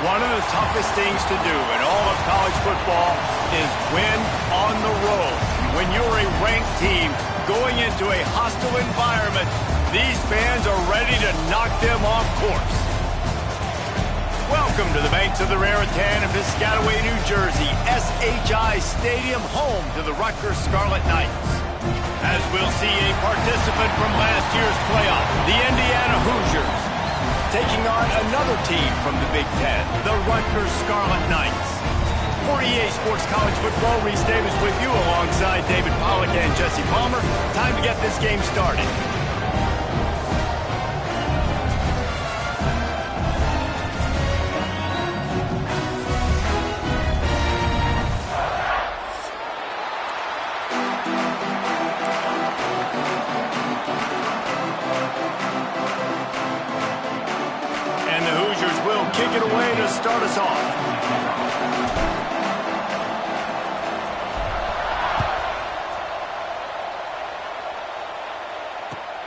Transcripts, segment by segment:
One of the toughest things to do in all of college football is win on the road. When you're a ranked team going into a hostile environment, these fans are ready to knock them off course. Welcome to the banks of the Raritan in Piscataway, New Jersey, SHI Stadium, home to the Rutgers Scarlet Knights. As we'll see a participant from last year's playoff, the Indiana Hoosiers, taking on another team from the Big Ten, the Rutgers Scarlet Knights. For EA Sports College Football, Reese Davis with you alongside David Pollack and Jesse Palmer. Time to get this game started. Kick it away to start us off.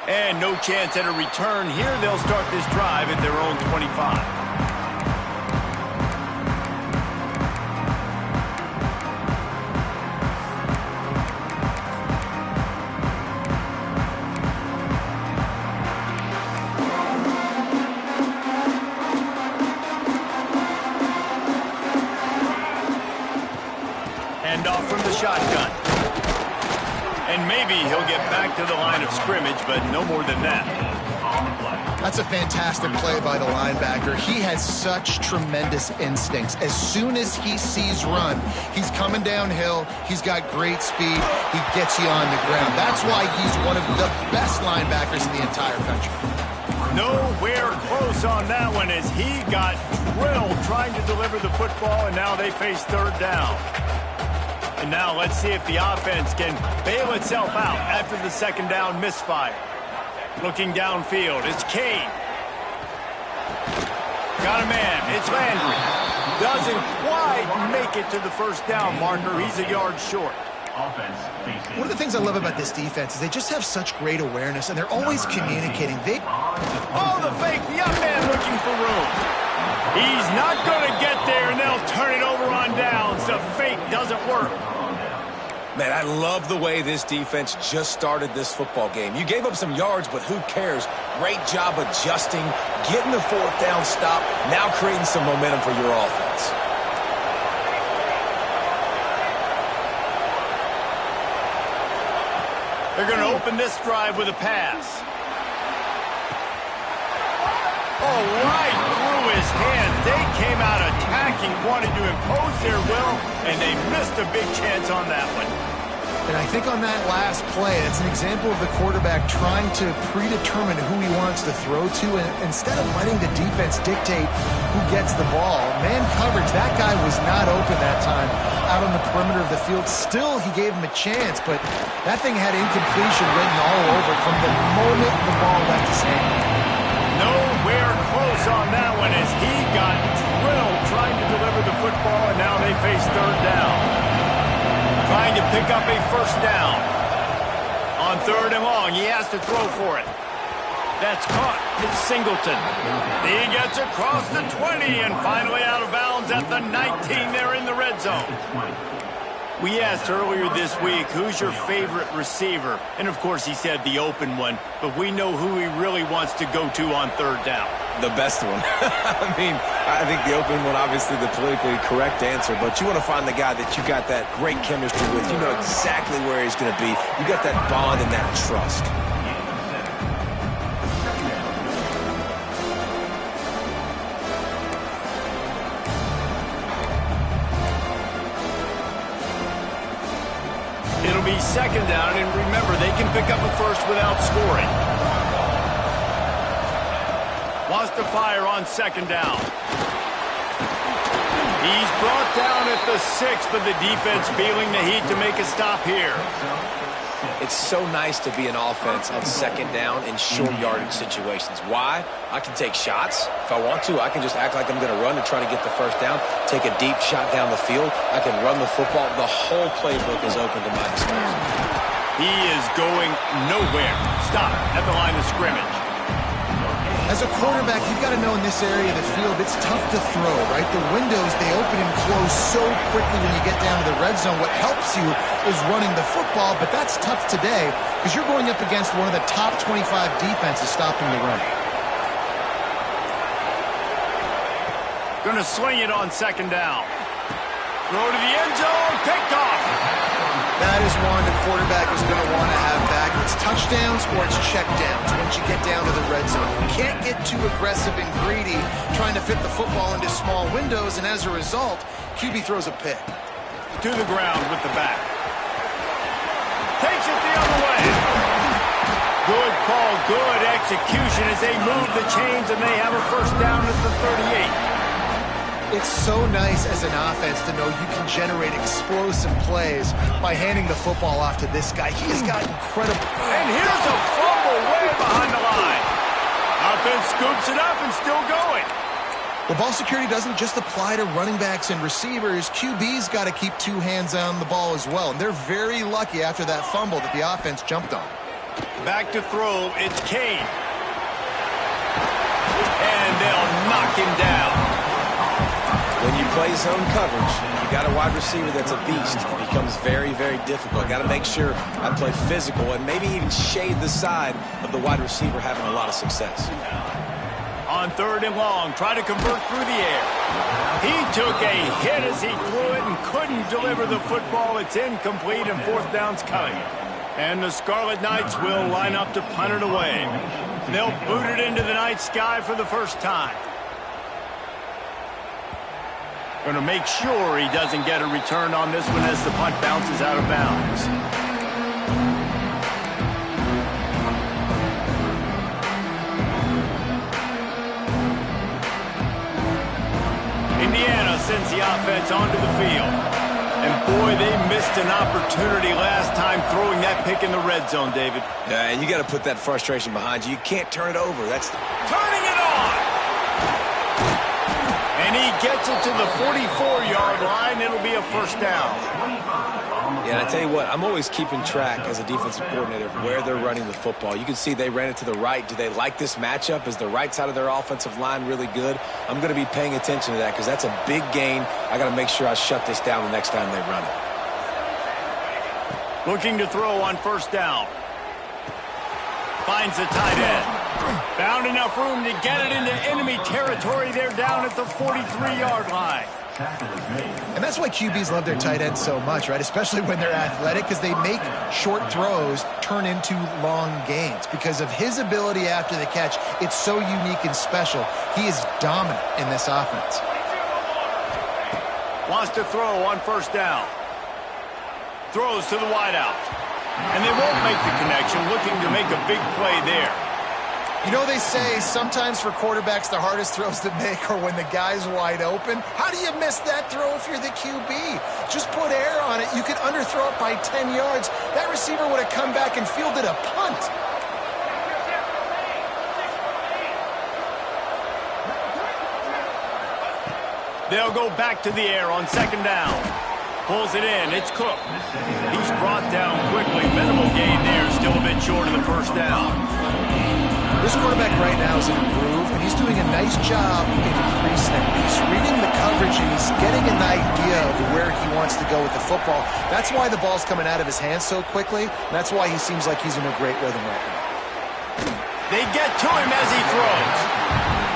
And no chance at a return here. They'll start this drive at their own 25. Off from the shotgun. And maybe he'll get back to the line of scrimmage, but no more than that. That's a fantastic play by the linebacker. He has such tremendous instincts. As soon as he sees run, he's coming downhill. He's got great speed. He gets you on the ground. That's why he's one of the best linebackers in the entire country. Nowhere close on that one as he got drilled trying to deliver the football, and now they face third down. And now let's see if the offense can bail itself out after the second down misfire. Looking downfield, it's Kane. Got a man, it's Landry. Doesn't quite make it to the first down marker. He's a yard short. One of the things I love about this defense is they just have such great awareness, and they're always communicating. Oh, the fake, the up man looking for room. He's not going to get there, and they'll turn it over on downs. The fake doesn't work. Man, I love the way this defense just started this football game. You gave up some yards, but who cares? Great job adjusting, getting the fourth down stop, now creating some momentum for your offense. They're going to open this drive with a pass. Oh, right through his hands. They came out attacking, wanted to impose their will, and they missed a big chance on that one. And I think on that last play, it's an example of the quarterback trying to predetermine who he wants to throw to, and instead of letting the defense dictate who gets the ball. Man coverage, that guy was not open that time out on the perimeter of the field. Still, he gave him a chance, but that thing had incompletion written all over it from the moment the ball left his hand. Nowhere close on that one as he got drilled trying to deliver the football, and now they face third down. Trying to pick up a first down. On third and long, he has to throw for it. That's caught. It's Singleton. He gets across the 20 and finally out of bounds at the 19 there in the red zone. We asked earlier this week, who's your favorite receiver? And, of course, he said the open one, but we know who he really wants to go to on third down. The best one. I mean, I think the open one, obviously the politically correct answer, but you want to find the guy that you got that great chemistry with. You know exactly where he's going to be. You got that bond and that trust. It'll be second down, and remember, they can pick up a first without scoring. Wants to fire on second down. He's brought down at the 6, but the defense feeling the heat to make a stop here. It's so nice to be an offense on second down in short yardage situations. Why? I can take shots. If I want to, I can just act like I'm going to run and try to get the first down, take a deep shot down the field. I can run the football. The whole playbook is open to my disposal. He is going nowhere. Stop at the line of scrimmage. As a quarterback, you've got to know in this area of the field, it's tough to throw, right? The windows, they open and close so quickly when you get down to the red zone. What helps you is running the football, but that's tough today because you're going up against one of the top 25 defenses stopping the run. Going to swing it on second down. Throw to the end zone, picked off. That is one the quarterback is going to want to have back. It's touchdowns or it's checkdowns once you get down to the red zone. You can't get too aggressive and greedy trying to fit the football into small windows, and as a result, QB throws a pick. To the ground with the back. Takes it the other way. Good call, good execution as they move the chains and they have a first down at the 38. It's so nice as an offense to know you can generate explosive plays by handing the football off to this guy. He has got incredible... And here's a fumble way behind the line. Offense scoops it up and still going. Well, ball security doesn't just apply to running backs and receivers. QB's got to keep two hands on the ball as well. And they're very lucky after that fumble that the offense jumped on. Back to throw, it's Kane. And they'll knock him down. When you play zone coverage, you got a wide receiver that's a beast. It becomes very, very difficult. Got to make sure I play physical and maybe even shade the side of the wide receiver having a lot of success. On third and long, try to convert through the air. He took a hit as he threw it and couldn't deliver the football. It's incomplete and fourth down's coming. And the Scarlet Knights will line up to punt it away. They'll boot it into the night sky for the first time. Going to make sure he doesn't get a return on this one as the punt bounces out of bounds. Indiana sends the offense onto the field. And boy, they missed an opportunity last time throwing that pick in the red zone, David. Yeah, and you got to put that frustration behind you. You can't turn it over. That's turning it on. And he gets it to the 44-yard line. It'll be a first down. Yeah, and I tell you what, I'm always keeping track as a defensive coordinator of where they're running the football. You can see they ran it to the right. Do they like this matchup? Is the right side of their offensive line really good? I'm going to be paying attention to that because that's a big gain. I got to make sure I shut this down the next time they run it. Looking to throw on first down. Finds the tight end. Found enough room to get it into enemy territory. They're down at the 43-yard line. And that's why QBs love their tight ends so much, right? Especially when they're athletic, because they make short throws turn into long gains. Because of his ability after the catch, it's so unique and special. He is dominant in this offense. Wants to throw on first down. Throws to the wideout. And they won't make the connection, looking to make a big play there. You know, they say sometimes for quarterbacks the hardest throws to make are when the guy's wide open. How do you miss that throw if you're the QB? Just put air on it. You could underthrow it by 10 yards. That receiver would have come back and fielded a punt. They'll go back to the air on second down. Pulls it in. It's Cook. He's brought down quickly. Minimal gain there. Still a bit short of the first down. This quarterback right now is in a groove, and he's doing a nice job in pre-snap. He's reading the coverage, and he's getting an idea of where he wants to go with the football. That's why the ball's coming out of his hands so quickly, and that's why he seems like he's in a great rhythm right now. They get to him as he throws.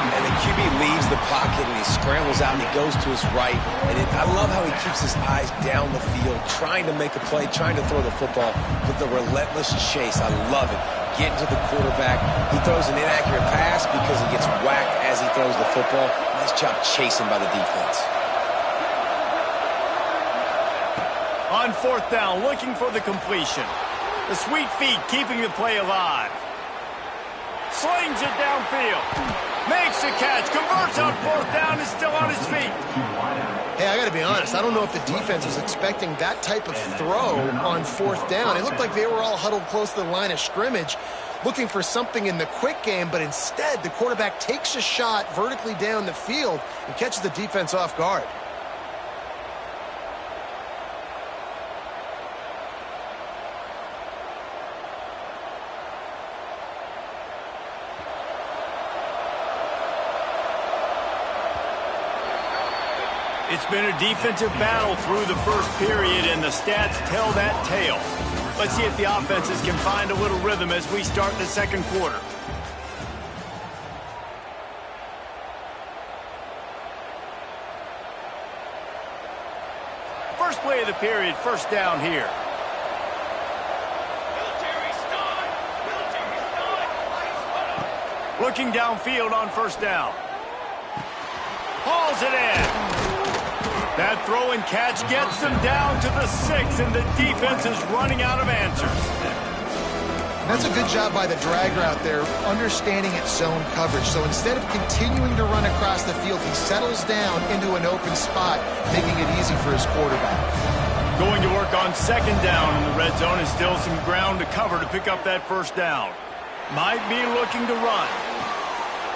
And the QB leaves the pocket, and he scrambles out, and he goes to his right. And I love how he keeps his eyes down the field, trying to make a play, trying to throw the football, but the relentless chase, I love it. Getting to the quarterback. He throws an inaccurate pass because he gets whacked as he throws the football. Nice job chasing by the defense. On fourth down, looking for the completion. The sweet feet keeping the play alive. Slings it downfield. Makes the catch. Converts on fourth down. Is still on his feet. Hey, I got to be honest. I don't know if the defense was expecting that type of throw on fourth down. It looked like they were all huddled close to the line of scrimmage, looking for something in the quick game, but instead the quarterback takes a shot vertically down the field and catches the defense off guard. It's been a defensive battle through the first period, and the stats tell that tale. Let's see if the offenses can find a little rhythm as we start the second quarter. First play of the period, first down here. Looking downfield on first down. Hauls it in. That throw and catch gets them down to the 6, and the defense is running out of answers. That's a good job by the drag route there, understanding its zone coverage. So instead of continuing to run across the field, he settles down into an open spot, making it easy for his quarterback. Going to work on second down in the red zone, and still some ground to cover to pick up that first down. Might be looking to run.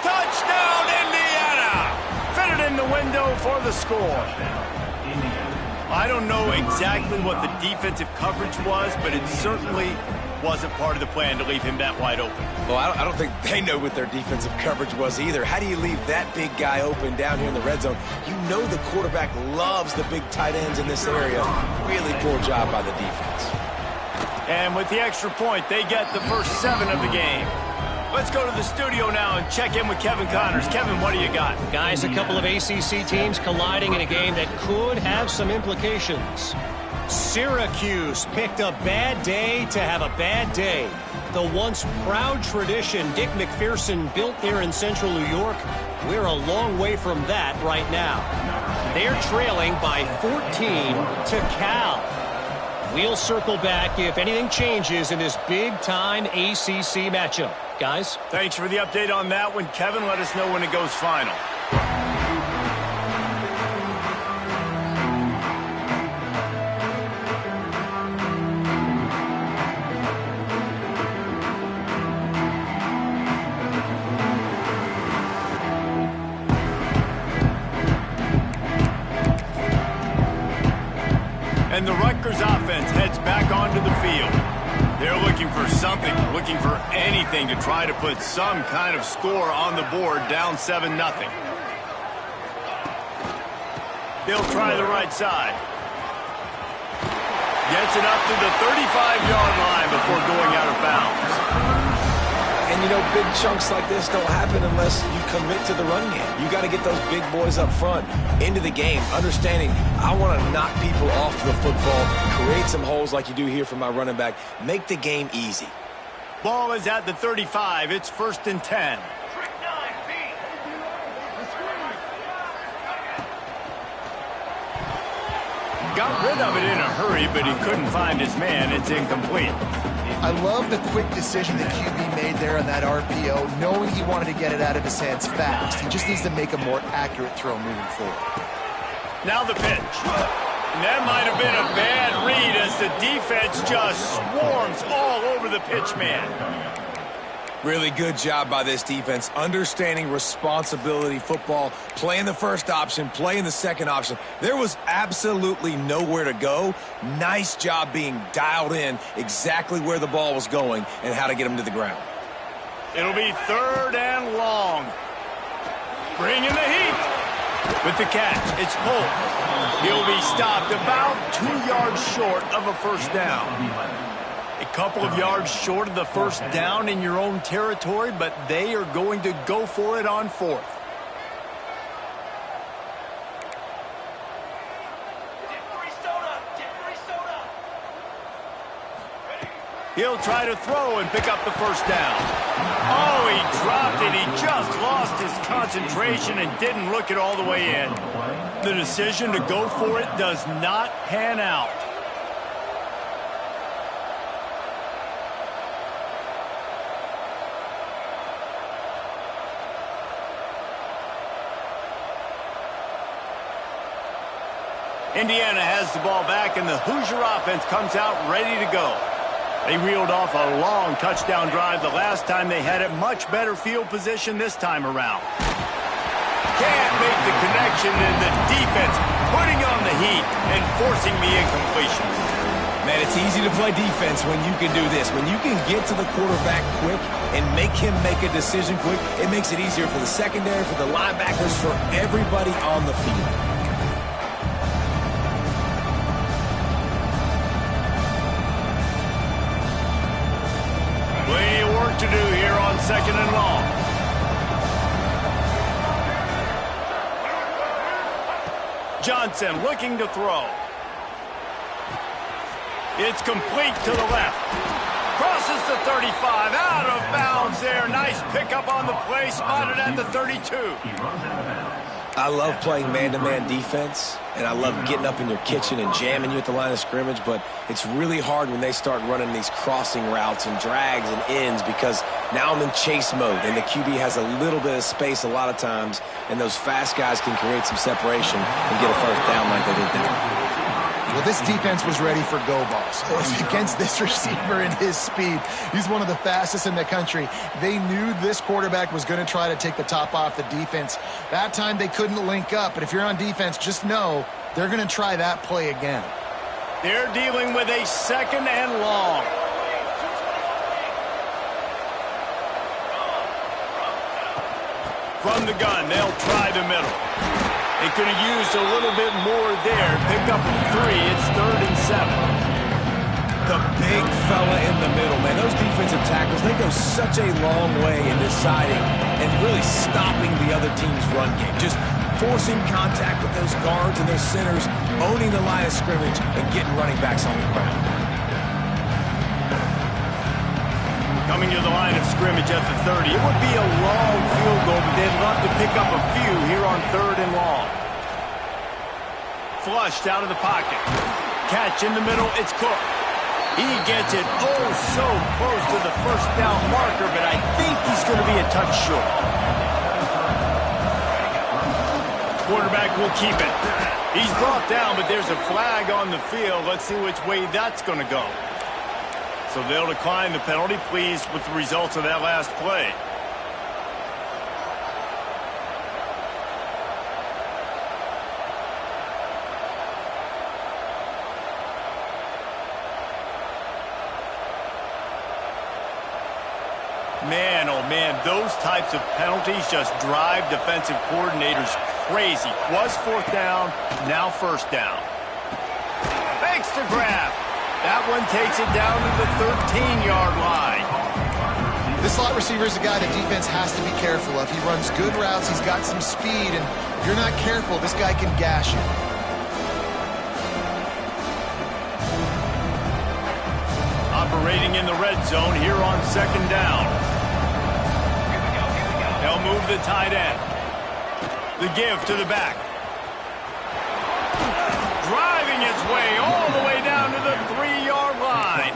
Touchdown, Indiana! Fitted in the window for the score. I don't know exactly what the defensive coverage was, but it certainly wasn't part of the plan to leave him that wide open. Well, I don't think they know what their defensive coverage was either. How do you leave that big guy open down here in the red zone? You know the quarterback loves the big tight ends in this area. Really poor job by the defense. And with the extra point, they get the first 7 of the game. Let's go to the studio now and check in with Kevin Connors. Kevin, what do you got? Guys, a couple of ACC teams colliding in a game that could have some implications. Syracuse picked a bad day to have a bad day. The once proud tradition Dick McPherson built there in central New York, we're a long way from that right now. They're trailing by 14 to Cal. We'll circle back if anything changes in this big-time ACC matchup. Guys? Thanks for the update on that one, Kevin. Let us know when it goes final. And the Rutgers offense heads back onto the field. They're looking for something, looking for anything to try to put some kind of score on the board, down 7-0. They'll try the right side. Gets it up to the 35-yard line before going out of bounds. And, you know, big chunks like this don't happen unless you commit to the run game. You got to get those big boys up front into the game, understanding I want to knock people off the football, create some holes like you do here for my running back, make the game easy. Ball is at the 35. It's 1st and 10. Got rid of it in a hurry, but he couldn't find his man. It's incomplete. I love the quick decision the QB made there on that RPO, knowing he wanted to get it out of his hands fast. He just needs to make a more accurate throw moving forward. Now the pitch. And that might have been a bad read as the defense just swarms all over the pitch man. Really good job by this defense, understanding responsibility football, playing the first option, playing the second option. There was absolutely nowhere to go. Nice job being dialed in exactly where the ball was going and how to get him to the ground. It'll be 3rd and long. Bring in the heat. With the catch, it's Polk. He'll be stopped about 2 yards short of a first down. A couple of yards short of the first down in your own territory, but they are going to go for it on 4th. He'll try to throw and pick up the first down. Oh, he dropped it. He just lost his concentration and didn't look it all the way in. The decision to go for it does not pan out. Indiana has the ball back, and the Hoosier offense comes out ready to go. They reeled off a long touchdown drive the last time they had it. Much better field position this time around. Can't make the connection, and the defense putting on the heat and forcing the incompletion. Man, it's easy to play defense when you can do this. When you can get to the quarterback quick and make him make a decision quick, it makes it easier for the secondary, for the linebackers, for everybody on the field. to do here on 2nd and long. Johnson looking to throw. It's complete to the left. Crosses the 35, out of bounds there. Nice pickup on the play, spotted at the 32. I love playing man-to-man defense, and I love getting up in your kitchen and jamming you at the line of scrimmage, but it's really hard when they start running these crossing routes and drags and ends because now I'm in chase mode, and the QB has a little bit of space a lot of times, and those fast guys can create some separation and get a first down like they did there. Well, this defense was ready for go balls. Against this receiver and his speed, he's one of the fastest in the country. They knew this quarterback was going to try to take the top off the defense. That time they couldn't link up, but if you're on defense, just know they're going to try that play again. They're dealing with a 2nd and long. From the gun, they'll try the middle. They could have used a little bit more there. Pick up 3. It's 3rd and 7. The big fella in the middle, man. Those defensive tackles, they go such a long way in deciding and really stopping the other team's run game. Just forcing contact with those guards and those centers, owning the line of scrimmage, and getting running backs on the ground. Coming to the line of scrimmage at the 30. It would be a long field goal, but they'd love to pick up a few here on 3rd and long. Flushed out of the pocket. Catch in the middle. It's Cook. He gets it oh so close to the first down marker, but I think he's going to be a touch short. Quarterback will keep it. He's brought down, but there's a flag on the field. Let's see which way that's going to go. So they'll decline the penalty. Pleased with the results of that last play. Man, oh man, those types of penalties just drive defensive coordinators crazy. Was 4th down, now 1st down. Makes the grab. That one takes it down to the 13-yard line. This slot receiver is a guy the defense has to be careful of. He runs good routes, he's got some speed, and if you're not careful, this guy can gash you. Operating in the red zone here on 2nd down. They'll move the tight end. The give to the back. Driving its way all the way down to the 3-yard line.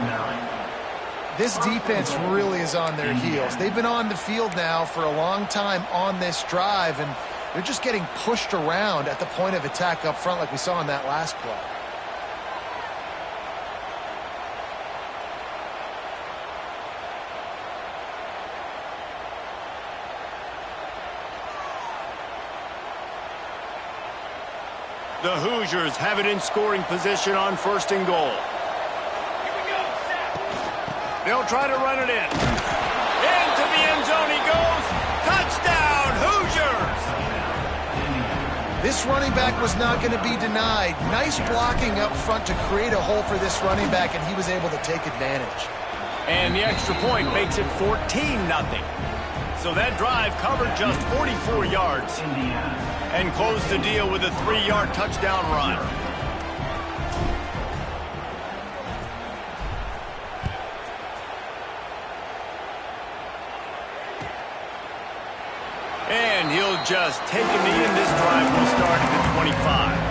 This defense really is on their heels. They've been on the field now for a long time on this drive, and they're just getting pushed around at the point of attack up front like we saw in that last play. The Hoosiers have it in scoring position on 1st and goal. They'll try to run it in. Into the end zone he goes. Touchdown, Hoosiers! This running back was not going to be denied. Nice blocking up front to create a hole for this running back, and he was able to take advantage. And the extra point makes it 14-0. So that drive covered just 44 yards. And closed the deal with a 3-yard touchdown run. And he'll just take a knee, and this drive will start at the 25.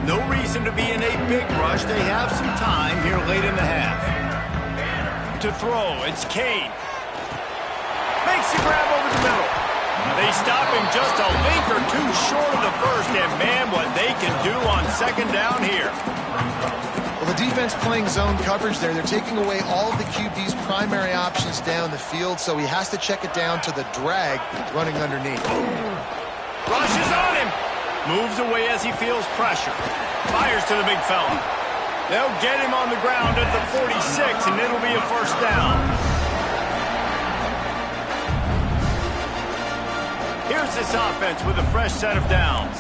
No reason to be in a big rush. They have some time here late in the half. To throw, it's Kane. Makes the grab over the middle. They stop him just a link or two short of the first, and man, what they can do on 2nd down here. Well, the defense playing zone coverage there. They're taking away all of the QB's primary options down the field, so he has to check it down to the drag running underneath. Rushes on him. Moves away as he feels pressure. Fires to the big fella. They'll get him on the ground at the 46, and it'll be a 1st down. Here Here's this offense with a fresh set of downs.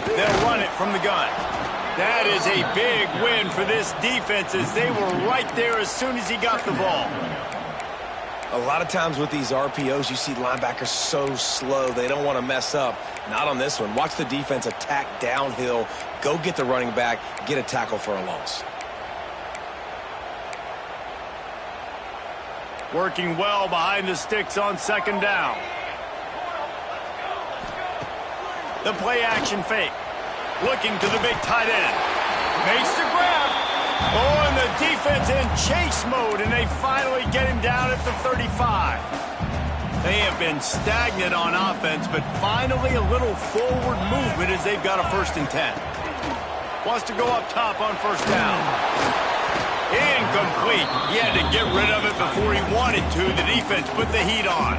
They'll run it from the gun. That is a big win for this defense as they were right there as soon as he got the ball. A lot of times with these RPOs, you see linebackers so slow, they don't want to mess up. Not on this one. Watch the defense attack downhill, go get the running back, get a tackle for a loss. Working well behind the sticks on second down. The play action fake. Looking to the big tight end. Makes the grab. Oh, and the defense in chase mode, and they finally get him down at the 35. They have been stagnant on offense, but finally a little forward movement as they've got a 1st and 10. Wants to go up top on first down. Incomplete. He had to get rid of it before he wanted to. The defense put the heat on.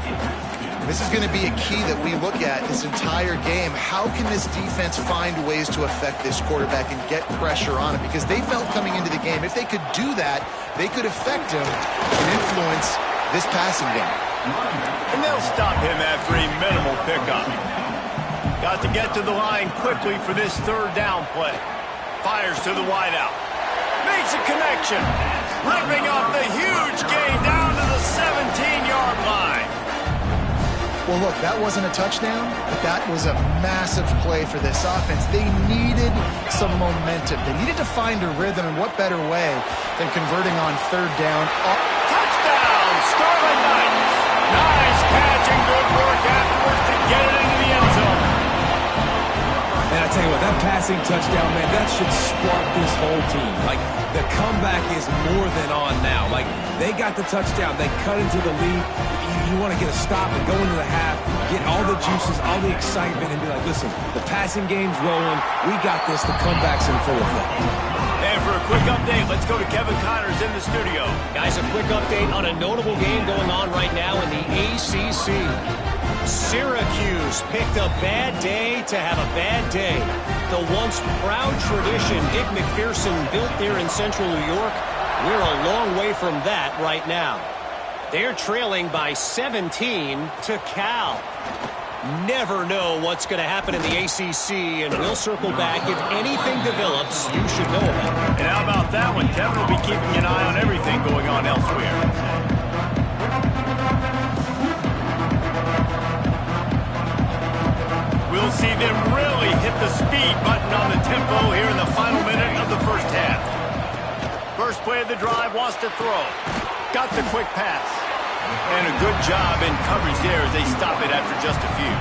This is going to be a key that we look at this entire game. How can this defense find ways to affect this quarterback and get pressure on him? Because they felt coming into the game, if they could do that, they could affect him and influence this passing game. And they'll stop him after a minimal pickup. Got to get to the line quickly for this 3rd down play. Fires to the wideout. Makes a connection. Ripping off the huge gain down to the 17-yard line. Well, look, that wasn't a touchdown, but that was a massive play for this offense. They needed some momentum. They needed to find a rhythm, and what better way than converting on 3rd down. Touchdown, Scarlet Knights. Nice catch and good work afterwards to get it into the end zone. And I tell you what, that passing touchdown, man, that should spark this whole team. Like, the comeback is more than on now. Like, they got the touchdown. They cut into the lead. You want to get a stop and go into the half, get all the juices, all the excitement, and be like, listen, the passing game's rolling. We got this. The comeback's in full effect. And for a quick update, let's go to Kevin Connors in the studio. Guys, a quick update on a notable game going on right now in the ACC. Syracuse picked a bad day to have a bad day. The once proud tradition Dick McPherson built there in central New York, we're a long way from that right now. They're trailing by 17 to Cal. Never know what's going to happen in the ACC, and we'll circle back. If anything develops, you should know about it. And how about that one? Kevin will be keeping an eye on everything going on elsewhere. We'll see them really hit the speed button on the tempo here in the final minute of the 1st half. First play of the drive, wants to throw. Got the quick pass. And a good job in coverage there as they stop it after just a few.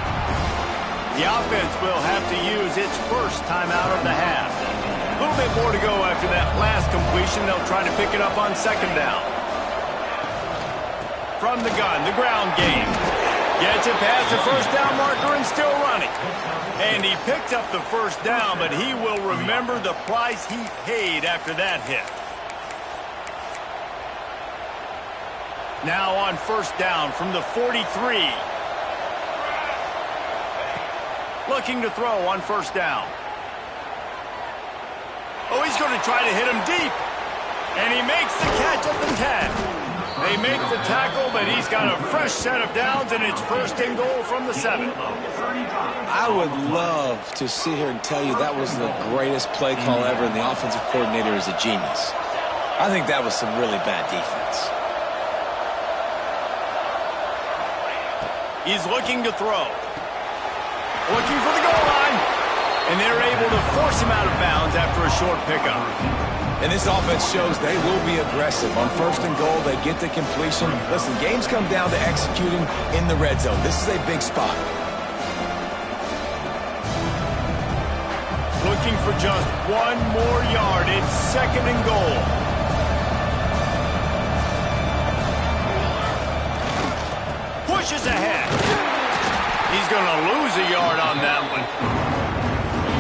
The offense will have to use its first timeout of the half. A little bit more to go after that last completion. They'll try to pick it up on 2nd down. From the gun, the ground game. Gets it past the 1st down marker and still running. And he picked up the 1st down, but he will remember the price he paid after that hit. Now on 1st down from the 43. Looking to throw on 1st down. Oh, he's going to try to hit him deep. And he makes the catch at the 10. They make the tackle, but he's got a fresh set of downs, and it's 1st and goal from the 7. I would love to sit here and tell you that was the greatest play call ever, and the offensive coordinator is a genius. I think that was some really bad defense. He's looking to throw. Looking for the goal line. And they're able to force him out of bounds after a short pickup. And this offense shows they will be aggressive. On 1st and goal, they get the completion. Listen, games come down to executing in the red zone. This is a big spot. Looking for just 1 more yard. It's 2nd and goal. Pushes ahead. He's going to lose a yard on that one.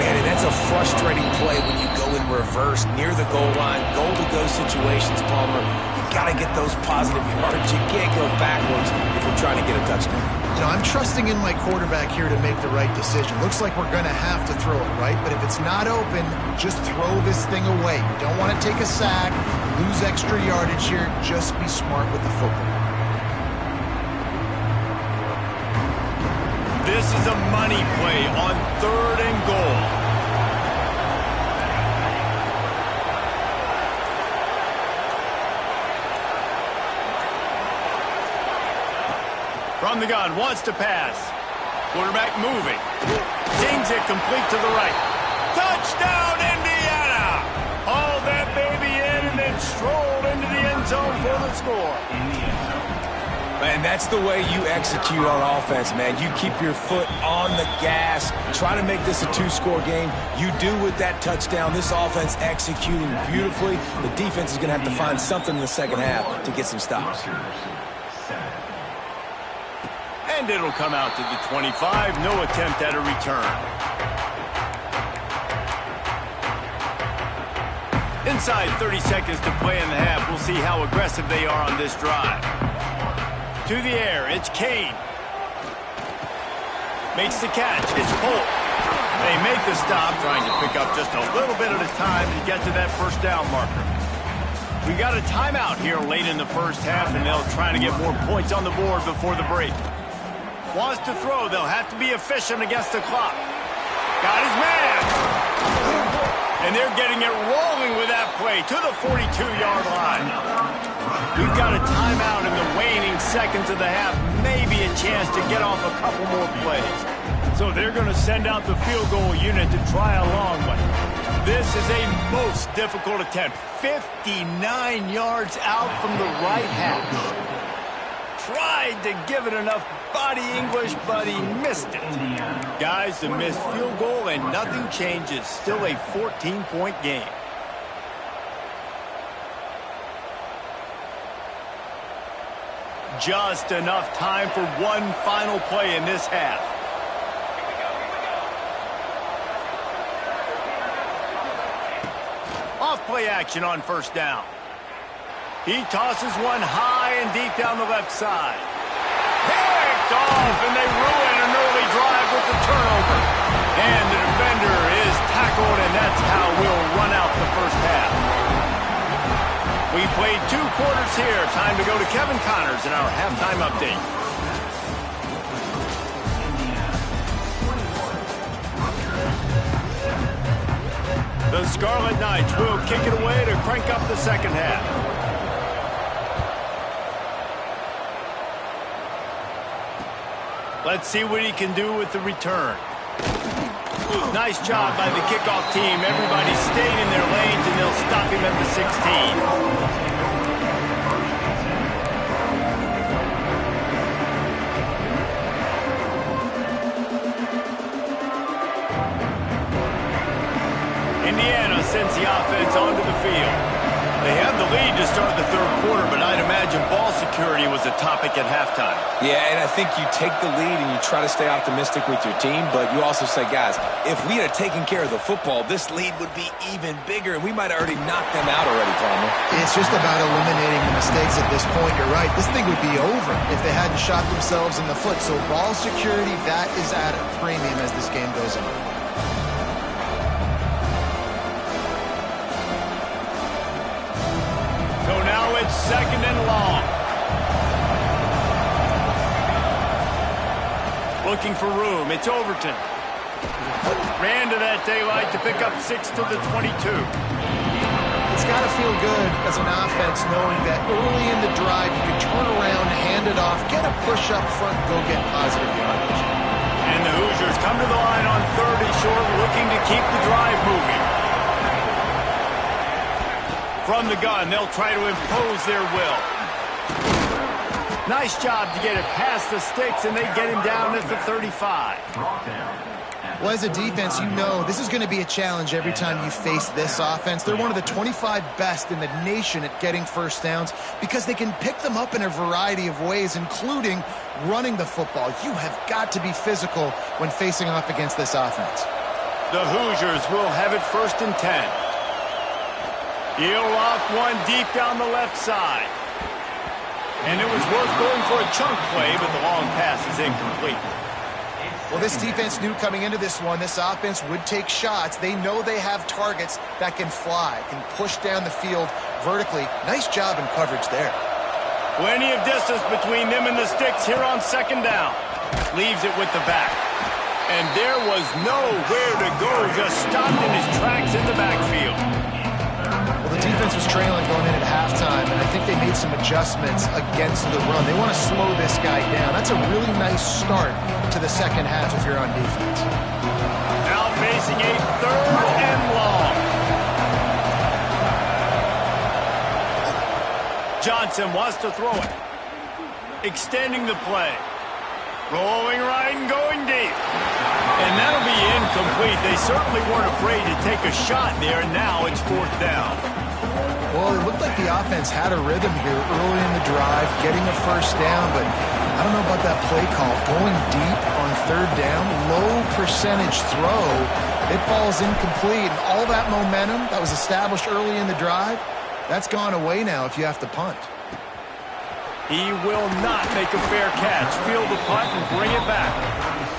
Man, and that's a frustrating play when you go in reverse near the goal line, goal-to-go situations, Palmer. You got to get those positive yards. You can't go backwards if you're trying to get a touchdown. You know, I'm trusting in my quarterback here to make the right decision. Looks like we're going to have to throw it, right? But if it's not open, just throw this thing away. You don't want to take a sack, lose extra yardage here. Just be smart with the football. This is a money play on 3rd and goal. From the gun, wants to pass. Quarterback moving. Sings it complete to the right. Touchdown, Indiana! Hauled that baby in and then strolled into the end zone for the score. And that's the way you execute on offense, man. You keep your foot on the gas. Try to make this a 2-score game. You do with that touchdown. This offense executing beautifully. The defense is going to have to find something in the second half to get some stops. And it'll come out to the 25. No attempt at a return. Inside 30 seconds to play in the half. We'll see how aggressive they are on this drive. To the air, it's Kane. Makes the catch, it's Polk. They make the stop, trying to pick up just a little bit at a time to get to that first down marker. We got a timeout here late in the first half, and they'll try to get more points on the board before the break. Wants to throw, they'll have to be efficient against the clock. Got his man! And they're getting it rolling with that play to the 42-yard line. We've got a timeout in the waning seconds of the half. Maybe a chance to get off a couple more plays. So they're going to send out the field goal unit to try a long one. This is a most difficult attempt. 59 yards out from the right hash. Tried to give it enough body English, but he missed it. Guys, the missed field goal and nothing changes. Still a 14-point game. Just enough time for one final play in this half. Off play action on first down. He tosses one high and deep down the left side. Picked off, and they ruin an early drive with the turnover. And the defender is tackled, and that's how we'll run out the first half. We played 2 quarters here. Time to go to Kevin Connors in our halftime update. The Scarlet Knights will kick it away to crank up the second half. Let's see what he can do with the return. Nice job by the kickoff team. Everybody stayed in their lanes, and they'll stop him at the 16. Indiana sends the offense onto the field. They had the lead to start the third quarter, but I'd imagine ball security was a topic at halftime. Yeah, and I think you take the lead and you try to stay optimistic with your team, but you also say, guys, if we had taken care of the football, this lead would be even bigger, and we might have already knocked them out already, Palmer. It's just about eliminating the mistakes at this point. You're right. This thing would be over if they hadn't shot themselves in the foot. So ball security, that is at a premium as this game goes on. So now it's second and long. Looking for room. It's Overton. Ran to that daylight to pick up 6 to the 22. It's got to feel good as an offense knowing that early in the drive you can turn around, hand it off, get a push up front, go get positive yardage. And the Hoosiers come to the line on 3rd and short, looking to keep the drive moving. From the gun, they'll try to impose their will. Nice job to get it past the sticks, and they get him down at the 35. Well, as a defense, you know this is going to be a challenge every time you face this offense. They're one of the 25 best in the nation at getting first downs because they can pick them up in a variety of ways, including running the football. You have got to be physical when facing off against this offense. The Hoosiers will have it 1st and 10. He'll loft one deep down the left side. And it was worth going for a chunk play, but the long pass is incomplete. Well, this defense knew coming into this one, this offense would take shots. They know they have targets that can fly, can push down the field vertically. Nice job in coverage there. Plenty of distance between them and the sticks here on second down. Leaves it with the back. And there was nowhere to go, just stopped in his tracks in the backfield. Well, the defense was trailing going in at halftime, and I think they made some adjustments against the run. They want to slow this guy down. That's a really nice start to the second half if you're on defense. Now facing a 3rd and long. Johnson wants to throw it. Extending the play. Rolling right and going deep. And that'll be incomplete. They certainly weren't afraid to take a shot there, and now it's 4th down. Well, it looked like the offense had a rhythm here early in the drive, getting a first down, but I don't know about that play call. Going deep on 3rd down, low percentage throw, it falls incomplete, and all that momentum that was established early in the drive, that's gone away now if you have to punt. He will not make a fair catch. Field the punt and bring it back.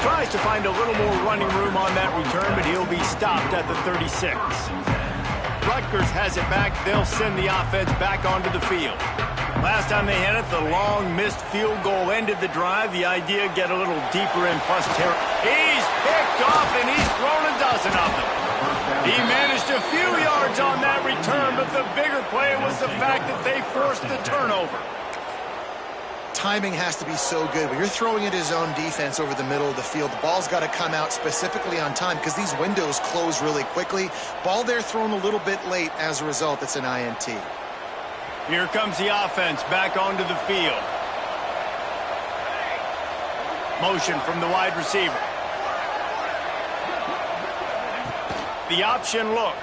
Tries to find a little more running room on that return, but he'll be stopped at the 36. Rutgers has it back. They'll send the offense back onto the field. Last time they had it, the long missed field goal ended the drive. The idea, get a little deeper in plus territory. He's picked off, and he's thrown a dozen of them. He managed a few yards on that return, but the bigger play was the fact that they forced the turnover. Timing has to be so good. When you're throwing at his own defense over the middle of the field, the ball's got to come out specifically on time because these windows close really quickly. Ball there thrown a little bit late. As a result, it's an INT. Here comes the offense back onto the field. Motion from the wide receiver. The option look.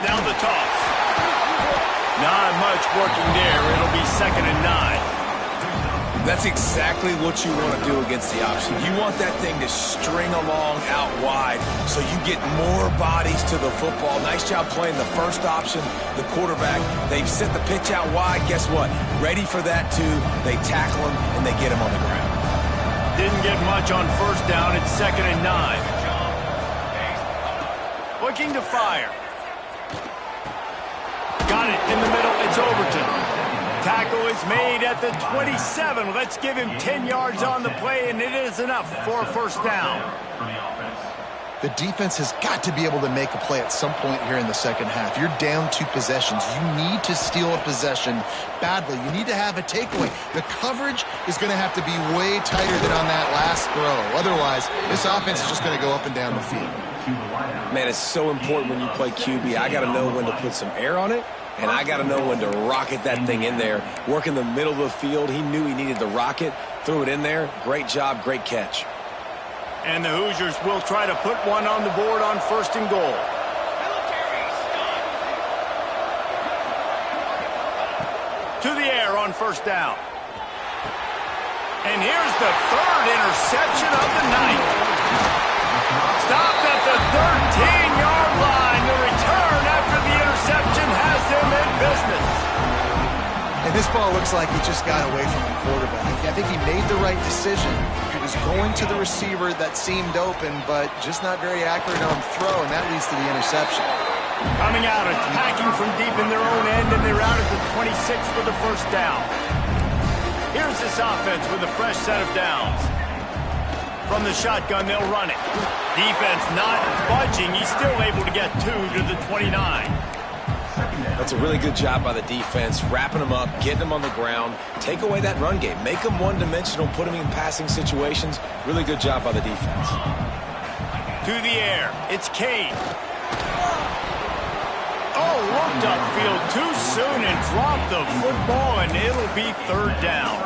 Now the toss. Not much working there. It'll be 2nd and 9. That's exactly what you want to do against the option. You want that thing to string along out wide so you get more bodies to the football. Nice job playing the first option, the quarterback. They've sent the pitch out wide. Guess what? Ready for that too. They tackle him and they get him on the ground. Didn't get much on 1st down. It's 2nd and 9. Looking to fire. Got it in the middle. It's Overton. Tackle is made at the 27. Let's give him 10 yards on the play, and it is enough for a 1st down. The defense has got to be able to make a play at some point here in the second half. You're down 2 possessions. You need to steal a possession badly. You need to have a takeaway. The coverage is going to have to be way tighter than on that last throw. Otherwise, this offense is just going to go up and down the field. Man, it's so important when you play QB. I got to know when to put some air on it, and I got to know when to rocket that thing in there. Work in the middle of the field. He knew he needed the rocket, threw it in there. Great job, great catch. And the Hoosiers will try to put one on the board on 1st and goal. To the air on 1st down. And here's the 3rd interception of the night. Stopped at the 13-yard line. The return after the interception has them in business. And this ball looks like he just got away from the quarterback. I think he made the right decision. He was going to the receiver that seemed open, but just not very accurate on the throw, and that leads to the interception. Coming out, attacking from deep in their own end, and they're out at the 26 for the 1st down. Here's this offense with a fresh set of downs. From the shotgun, they'll run it. Defense not budging. He's still able to get 2 to the 29. That's a really good job by the defense, wrapping them up, getting them on the ground, take away that run game, make them one-dimensional, put them in passing situations. Really good job by the defense. To the air, it's Kane. Oh, looked upfield too soon and dropped the football, and it'll be 3rd down.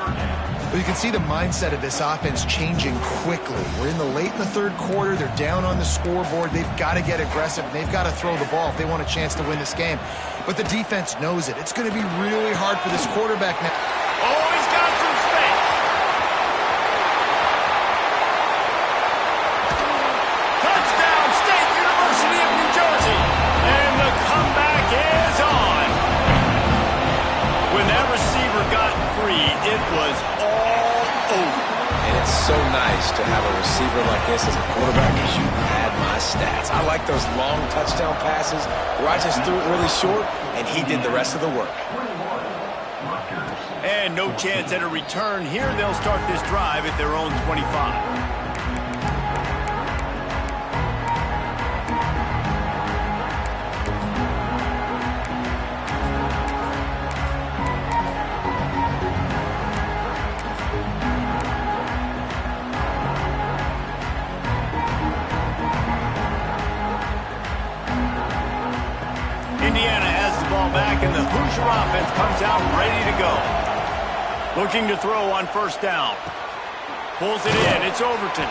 But you can see the mindset of this offense changing quickly. We're late in the 3rd quarter. They're down on the scoreboard. They've got to get aggressive. They've got to throw the ball if they want a chance to win this game. But the defense knows it. It's going to be really hard for this quarterback now. Oh, he's got some space. Touchdown, State University of New Jersey. And the comeback is on. When that receiver nice to have a receiver like this as a quarterback because you had my stats. I like those long touchdown passes where I just threw it really short, and he did the rest of the work. And no chance at a return here. They'll start this drive at their own 25. Indiana has the ball back, and the Hoosier offense comes out ready to go. Looking to throw on first down. Pulls it in. It's Overton.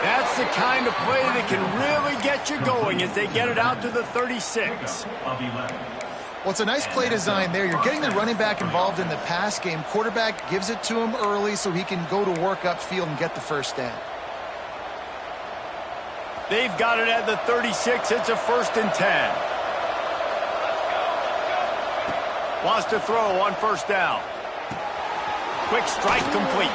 That's the kind of play that can really get you going as they get it out to the 36. Well, it's a nice play design there. You're getting the running back involved in the pass game. Quarterback gives it to him early so he can go to work upfield and get the first down. They've got it at the 36. It's a 1st and 10. Wants to throw on first down. Quick strike complete.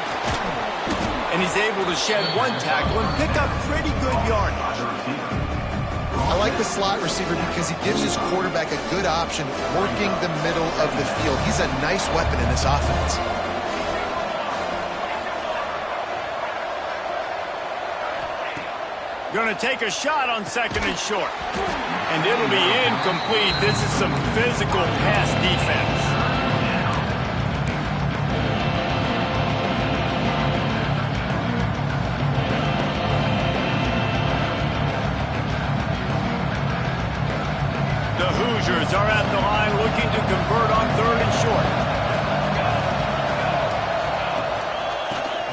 And he's able to shed one tackle and pick up pretty good yardage. I like the slot receiver because he gives his quarterback a good option working the middle of the field. He's a nice weapon in this offense. Going to take a shot on 2nd and short. And it'll be incomplete. This is some physical pass defense. The Hoosiers are at the line looking to convert on 3rd and short.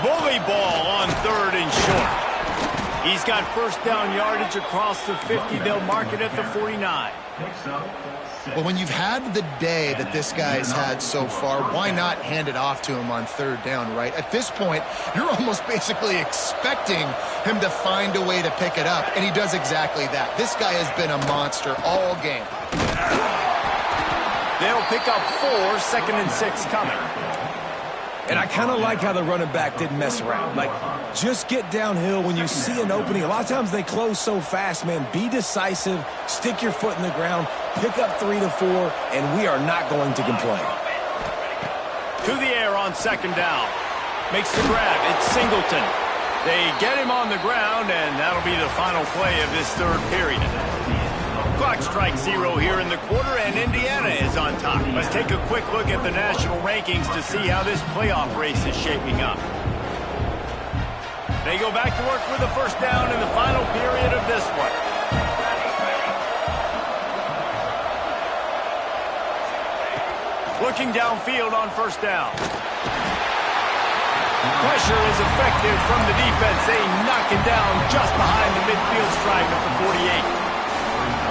Bully ball on 3rd and short. He's got first down yardage across the 50. They'll mark it at the 49. Well, when you've had the day that this guy's had so far, why not hand it off to him on 3rd down, right? At this point, you're almost basically expecting him to find a way to pick it up, and he does exactly that. This guy has been a monster all game. They'll pick up 4, 2nd and 6 coming. And I kind of like how the running back didn't mess around. Like, just get downhill when you see an opening. A lot of times they close so fast, man. Be decisive, stick your foot in the ground, pick up 3 to 4, and we are not going to complain. To the air on 2nd down. Makes the grab. It's Singleton. They get him on the ground, and that'll be the final play of this 3rd period. Clock strikes 0 here in the quarter, and Indiana is on top. Let's take a quick look at the national rankings to see how this playoff race is shaping up. They go back to work with the first down in the final period of this one. Looking downfield on first down. Pressure is effective from the defense. They knock it down just behind the midfield stripe at the 48.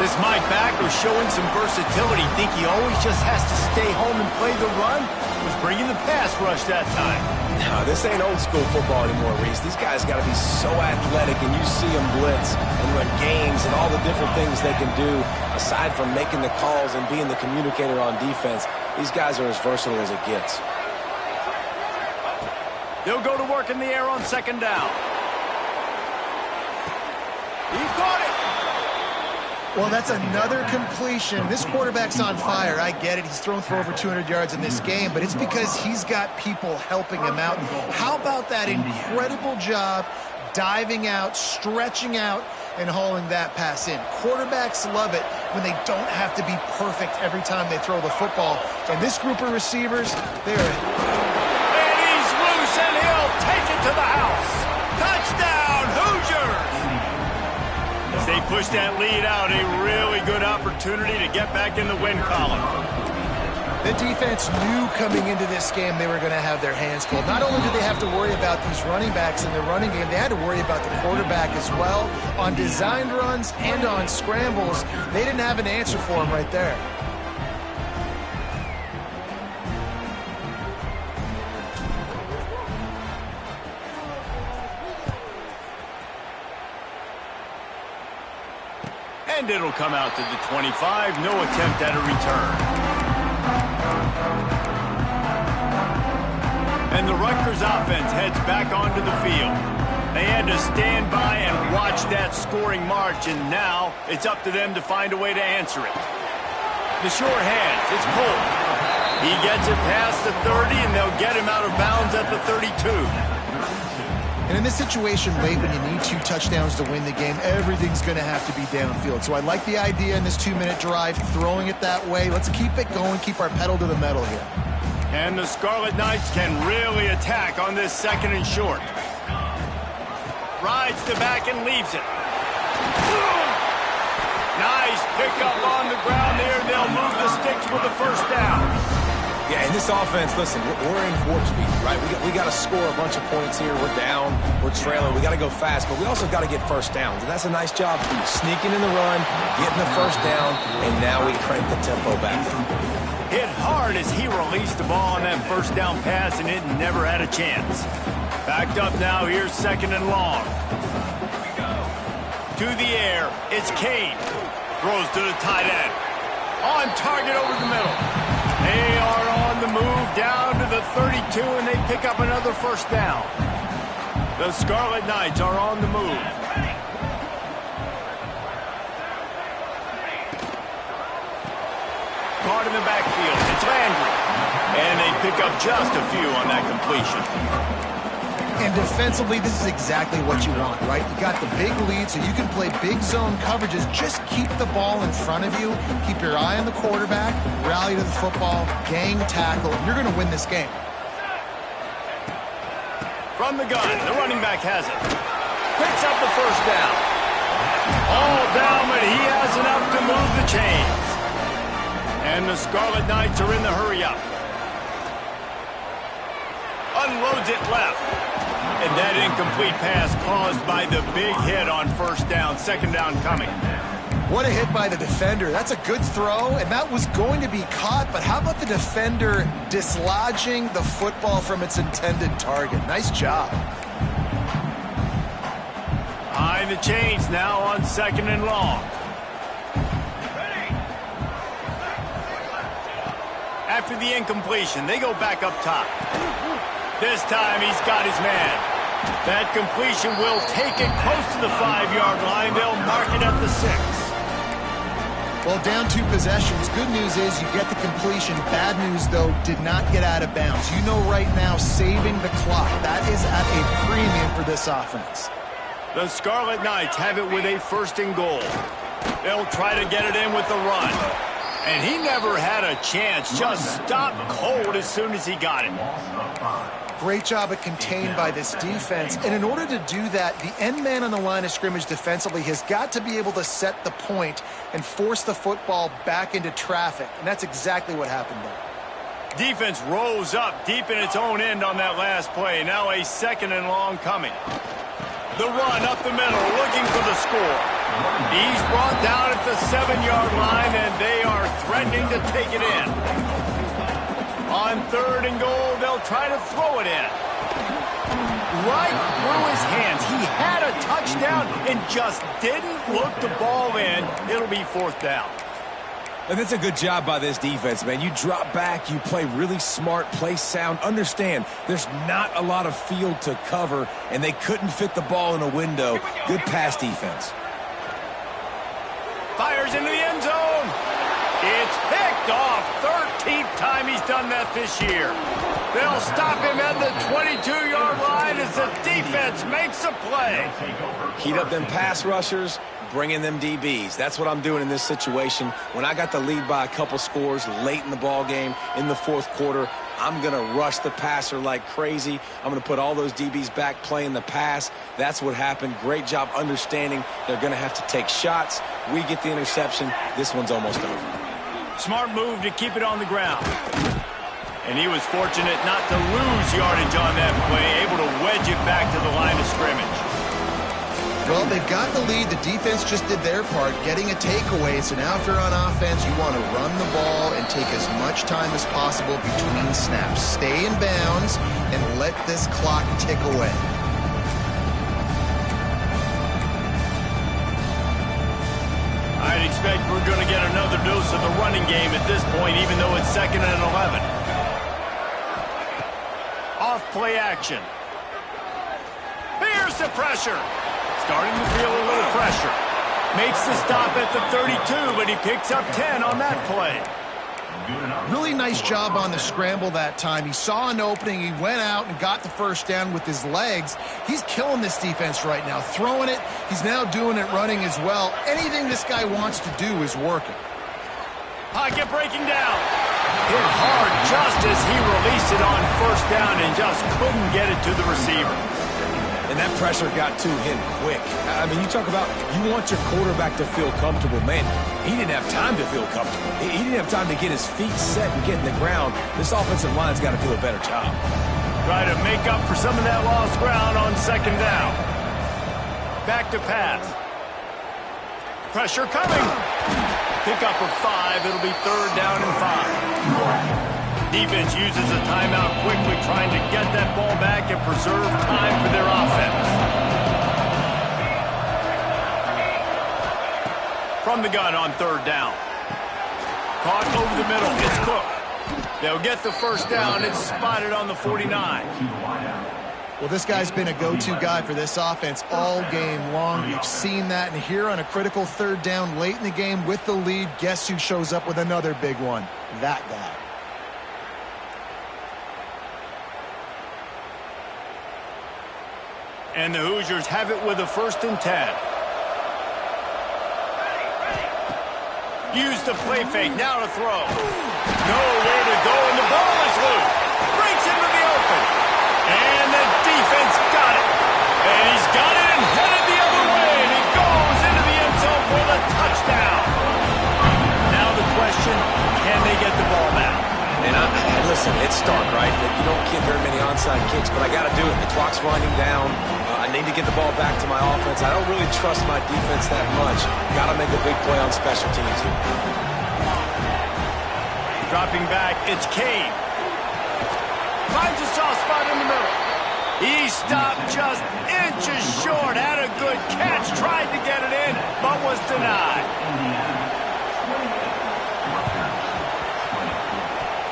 This Mike backer showing some versatility. Think he always just has to stay home and play the run? Was bringing the pass rush that time. No, this ain't old school football anymore, Reese. These guys got to be so athletic, and you see them blitz and run games and all the different things they can do. Aside from making the calls and being the communicator on defense, these guys are as versatile as it gets. They'll go to work in the air on 2nd down. He caught it. Well, that's another completion. This quarterback's on fire. I get it. He's thrown for over 200 yards in this game, but it's because he's got people helping him out. How about that incredible job diving out, stretching out, and hauling that pass in? Quarterbacks love it when they don't have to be perfect every time they throw the football. And this group of receivers, they're... And he's loose, and he'll take it to the house. Touchdown, Hoosiers! As they push that lead out, a really good opportunity to get back in the win column. The defense knew coming into this game they were going to have their hands full. Not only did they have to worry about these running backs in the running game, they had to worry about the quarterback as well. On designed runs and on scrambles, they didn't have an answer for him right there. And it'll come out to the 25. No attempt at a return. And the Rutgers offense heads back onto the field. They had to stand by and watch that scoring march, and now it's up to them to find a way to answer it. The sure hands, it's Cole. He gets it past the 30, and they'll get him out of bounds at the 32. And in this situation late when you need 2 touchdowns to win the game, everything's going to have to be downfield. So I like the idea in this 2-minute drive, throwing it that way. Let's keep it going, keep our pedal to the metal here. And the Scarlet Knights can really attack on this 2nd and short. Rides the back and leaves it. Nice pickup on the ground there. They'll move the sticks with the first down. Yeah, in this offense, listen, we're in warp speed, right? We got to score a bunch of points here. We're down, we're trailing. We got to go fast, but we also got to get first downs. And that's a nice job sneaking in the run, getting the first down, and now we crank the tempo back. Hit hard as he released the ball on that first down pass, and it never had a chance. Backed up now, here's 2nd and long. To the air, it's Kane. Throws to the tight end. On target over the middle. They are on the move down to the 32, and they pick up another first down. The Scarlet Knights are on the move. Caught in the backfield. It's Landry. And they pick up just a few on that completion. And defensively, this is exactly what you want, right? You got the big lead, so you can play big zone coverages. Just keep the ball in front of you. Keep your eye on the quarterback. Rally to the football. Gang tackle. You're going to win this game. From the gun, the running back has it. Picks up the first down. All down, but he has enough to move the chains. And the Scarlet Knights are in the hurry-up. Unloads it left. And that incomplete pass caused by the big hit on first down. 2nd down coming. What a hit by the defender. That's a good throw, and that was going to be caught, but how about the defender dislodging the football from its intended target? Nice job. Behind the chains now on 2nd and long. After the incompletion, they go back up top. This time he's got his man. That completion will take it close to the 5-yard line. They'll mark it at the 6. Well, down 2 possessions. Good news is you get the completion. Bad news, though, did not get out of bounds. You know right now, saving the clock. That is at a premium for this offense. The Scarlet Knights have it with a 1st and goal. They'll try to get it in with the run. And he never had a chance. Just stopped cold as soon as he got it. Great job at contained by this defense. And in order to do that, the end man on the line of scrimmage defensively has got to be able to set the point and force the football back into traffic. And that's exactly what happened there. Defense rose up deep in its own end on that last play. Now a 2nd and long coming. The run up the middle, looking for the score. He's brought down at the 7-yard line, and they are threatening to take it in. On 3rd and goal, they'll try to throw it in. Right through his hands. He had a touchdown and just didn't look the ball in. It'll be 4th down. And that's a good job by this defense, man. You drop back, you play really smart, play sound. Understand, there's not a lot of field to cover, and they couldn't fit the ball in a window. Good pass defense. Fires into the end zone. It's picked off. 13th time he's done that this year. They'll stop him at the 22-yard line as the defense makes a play. Heat up them pass rushers, bring in them DBs. That's what I'm doing in this situation. When I got the lead by a couple scores late in the ball game, in the 4th quarter, I'm going to rush the passer like crazy. I'm going to put all those DBs back playing the pass. That's what happened. Great job understanding they're going to have to take shots. We get the interception. This one's almost over. Smart move to keep it on the ground. And he was fortunate not to lose yardage on that play, able to wedge it back to the line of scrimmage. Well, they've got the lead. The defense just did their part, getting a takeaway. So now if you're on offense, you want to run the ball and take as much time as possible between snaps. Stay in bounds and let this clock tick away. I'd expect we're going to get another dose of the running game at this point, even though it's 2nd and 11. Off play action. Here's the pressure. Starting to feel a little pressure. Makes the stop at the 32, but he picks up 10 on that play. Really nice job on the scramble that time. He saw an opening. He went out and got the first down with his legs. He's killing this defense right now. Throwing it. He's now doing it running as well. Anything this guy wants to do is working. Pocket breaking down. Hit hard just as he released it on first down and just couldn't get it to the receiver. And that pressure got to him quick. I mean, you talk about you want your quarterback to feel comfortable. Man, he didn't have time to feel comfortable. He didn't have time to get his feet set and get in the ground. This offensive line's got to do a better job. Try to make up for some of that lost ground on second down. Back to pass. Pressure coming. Pick up of 5. It'll be third down and 5. Defense uses a timeout quickly, trying to get that ball back and preserve time for their offense. From the gun on third down. Caught over the middle. It's Cook. They'll get the first down. It's spotted on the 49. Well, this guy's been a go-to guy for this offense all game long. We've seen that, and here on a critical third down late in the game with the lead, guess who shows up with another big one? That guy. And the Hoosiers have it with a 1st and 10. Use the play fake, now to throw. Nowhere to go, and the ball is loose. Breaks into the open. And the defense got it. And he's got it and headed the other way. And he goes into the end zone for the touchdown. Now the question, can they get the ball back? And listen, it's stark, right? You don't get very many onside kicks, but I got to do it. The clock's winding down. I need to get the ball back to my offense. I don't really trust my defense that much. Got to make a big play on special teams here. Dropping back, it's Kane. Finds a soft spot in the middle. He stopped just inches short. Had a good catch. Tried to get it in, but was denied.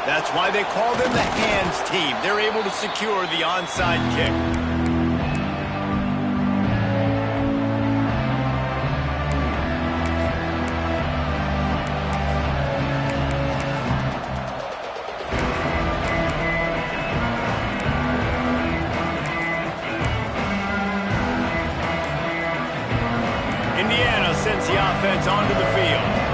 That's why they call them the hands team. They're able to secure the onside kick. Indiana sends the offense onto the field.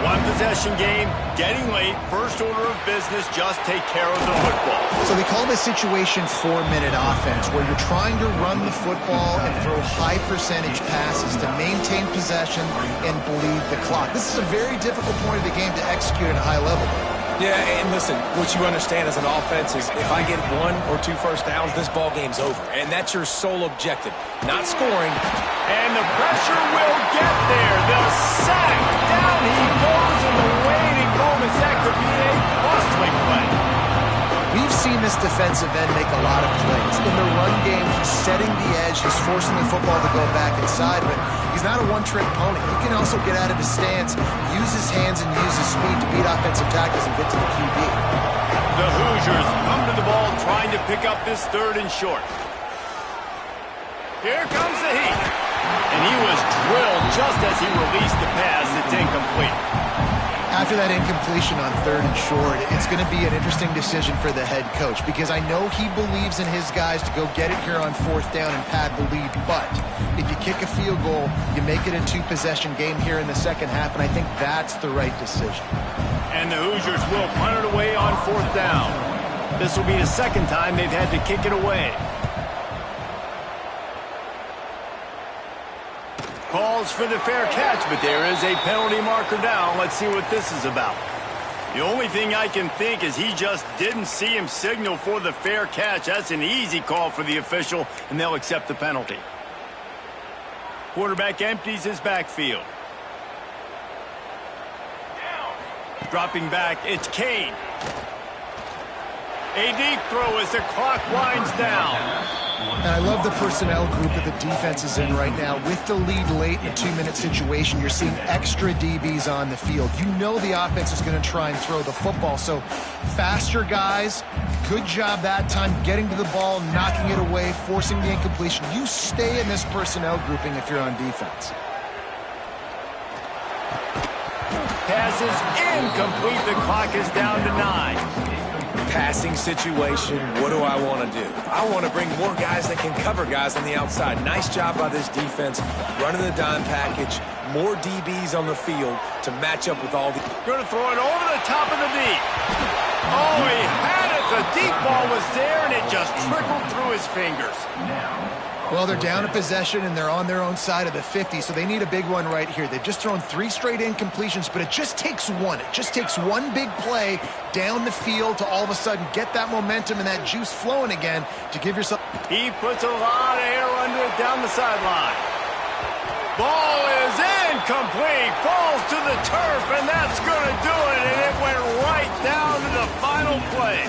One possession game, getting late, first order of business, just take care of the football. So they call this situation 4-minute offense, where you're trying to run the football and throw high percentage passes to maintain possession and bleed the clock. This is a very difficult point of the game to execute at a high level. Yeah, and listen, what you understand as an offense is if I get 1 or 2 first downs, this ball game's over. And that's your sole objective, not scoring. And the pressure will get there. The sack. Down he goes, and the waiting moments, that could be a costly play. We've seen this defensive end make a lot of plays. In the run game, he's setting the edge. He's forcing the football to go back inside, but he's not a one-trick pony. He can also get out of his stance, use his hands, and use his speed to beat offensive tackles and get to the QB. The Hoosiers come to the ball, trying to pick up this 3rd and short. Here comes the heat. And he was drilled just as he released the pass. It's incomplete. After that incompletion on 3rd and short, it's going to be an interesting decision for the head coach, because I know he believes in his guys to go get it here on 4th down and pad the lead. But if you kick a field goal, you make it a 2-possession game here in the second half, and I think that's the right decision. And the Hoosiers will punt it away on 4th down. This will be the second time they've had to kick it away. Calls for the fair catch, but there is a penalty marker down. Let's see what this is about. The only thing I can think is he just didn't see him signal for the fair catch. That's an easy call for the official, and they'll accept the penalty. Quarterback empties his backfield. Dropping back, it's Kane. A deep throw as the clock winds down. And I love the personnel group that the defense is in right now. With the lead late in a 2-minute situation, you're seeing extra DBs on the field. You know the offense is going to try and throw the football, so faster guys, good job that time getting to the ball, knocking it away, forcing the incompletion. You stay in this personnel grouping if you're on defense. Pass is incomplete. The clock is down to 9. Passing situation, what do I want to do? I want to bring more guys that can cover guys on the outside. Nice job by this defense, running the dime package, more DBs on the field to match up with all the... Going to throw it over the top of the knee. Oh, he had it. The deep ball was there, and it just trickled through his fingers. Well, they're down a possession, and they're on their own side of the 50, so they need a big one right here. They've just thrown 3 straight incompletions, but it just takes one. It just takes one big play down the field to all of a sudden get that momentum and that juice flowing again to give yourself... He puts a lot of air under it down the sideline. Ball is incomplete. Falls to the turf, and that's going to do it, and it went right down to the final play.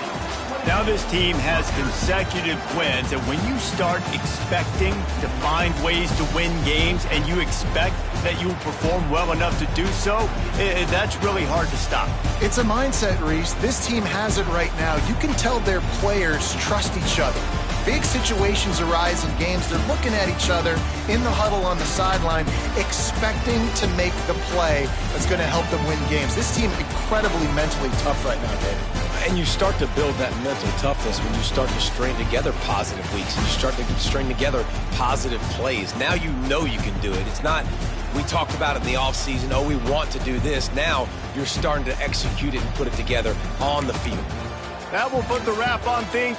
Now this team has consecutive wins, and when you start expecting to find ways to win games and you expect that you will perform well enough to do so, that's really hard to stop. It's a mindset, Reese. This team has it right now. You can tell their players trust each other. Big situations arise in games. They're looking at each other in the huddle on the sideline, expecting to make the play that's going to help them win games. This team incredibly mentally tough right now, David. And you start to build that mental toughness when you start to string together positive weeks and you start to string together positive plays. Now you know you can do it. It's not, we talked about it in the offseason, oh, we want to do this. Now you're starting to execute it and put it together on the field. That will put the wrap on things.